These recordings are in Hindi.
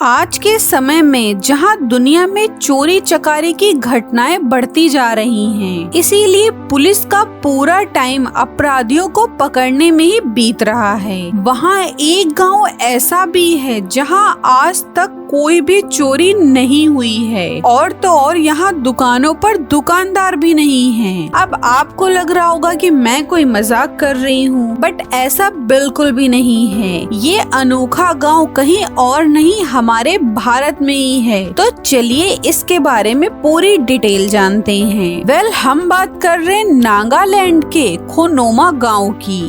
आज के समय में जहां दुनिया में चोरी चकारी की घटनाएं बढ़ती जा रही हैं, इसीलिए पुलिस का पूरा टाइम अपराधियों को पकड़ने में ही बीत रहा है। वहां एक गांव ऐसा भी है जहां आज तक कोई भी चोरी नहीं हुई है, और तो और यहाँ दुकानों पर दुकानदार भी नहीं हैं। अब आपको लग रहा होगा कि मैं कोई मजाक कर रही हूँ, बट ऐसा बिल्कुल भी नहीं है। ये अनोखा गांव कहीं और नहीं, हमारे भारत में ही है। तो चलिए इसके बारे में पूरी डिटेल जानते हैं। हम बात कर रहे हैं नागालैंड के खोनोमा गांव की।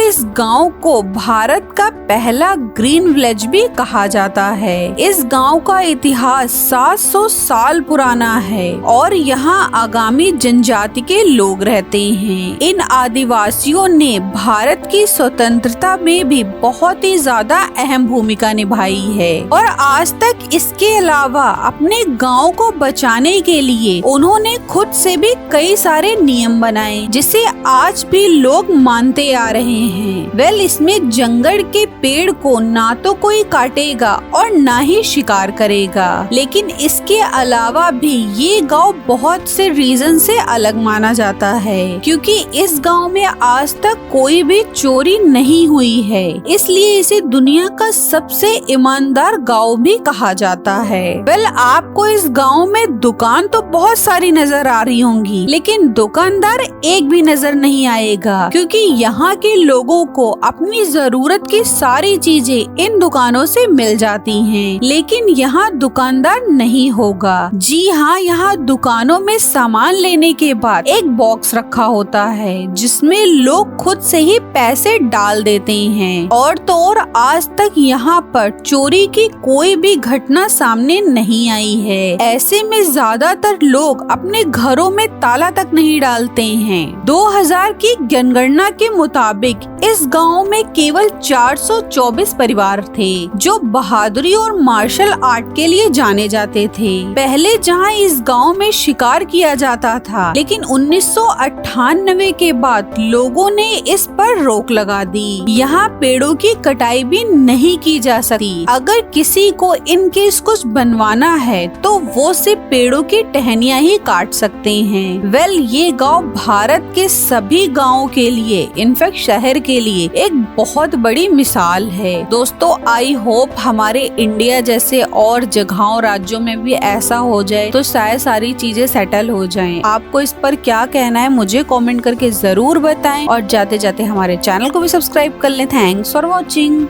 इस गांव को भारत का पहला ग्रीन विलेज भी कहा जाता है। इस गांव का इतिहास 700 साल पुराना है और यहाँ आगामी जनजाति के लोग रहते हैं। इन आदिवासियों ने भारत की स्वतंत्रता में भी बहुत ही ज्यादा अहम भूमिका निभाई है और आज तक इसके अलावा अपने गांव को बचाने के लिए उन्होंने खुद से भी कई सारे नियम बनाए, जिसे आज भी लोग मानते आ रहे हैं। इसमें जंगल के पेड़ को ना तो कोई काटेगा और ना ही शिकार करेगा, लेकिन इसके अलावा भी ये गांव बहुत से रीजन से अलग माना जाता है, क्योंकि इस गांव में आज तक कोई भी चोरी नहीं हुई है, इसलिए इसे दुनिया का सबसे ईमानदार गांव भी कहा जाता है। आपको इस गांव में दुकान तो बहुत सारी नजर आ रही होंगी, लेकिन दुकानदार एक भी नजर नहीं आएगा, क्योंकि यहाँ के लोगों को अपनी जरूरत की सारी चीजें इन दुकानों से मिल जाती हैं। लेकिन यहाँ दुकानदार नहीं होगा। जी हाँ, यहाँ दुकानों में सामान लेने के बाद एक बॉक्स रखा होता है, जिसमें लोग खुद से ही पैसे डाल देते हैं, और तो और आज तक यहाँ पर चोरी की कोई भी घटना सामने नहीं आई है। ऐसे में ज्यादातर लोग अपने घरों में ताला तक नहीं डालते हैं। 2000 की जनगणना के मुताबिक इस गांव में केवल 424 परिवार थे, जो बहादुरी और मार्शल आर्ट के लिए जाने जाते थे। पहले जहां इस गांव में शिकार किया जाता था, लेकिन 1998 के बाद लोगों ने इस पर रोक लगा दी। यहाँ पेड़ों की कटाई भी नहीं की जा सकती। अगर किसी को इन केस कुछ बनवाना है तो वो सिर्फ पेड़ों की टहनियाँ ही काट सकते हैं। ये गांव भारत के सभी गांवों के लिए, इनफैक्ट शहर के लिए एक बहुत बड़ी मिसाल है। दोस्तों, आई होप हमारे इंडिया जैसे और जगहों राज्यों में भी ऐसा हो जाए तो शायद सारी चीजें सेटल हो जाएं। आपको इस पर क्या कहना है मुझे कमेंट करके जरूर बताएं, और जाते जाते हमारे चैनल को भी सब्सक्राइब कर लें। Thanks for watching.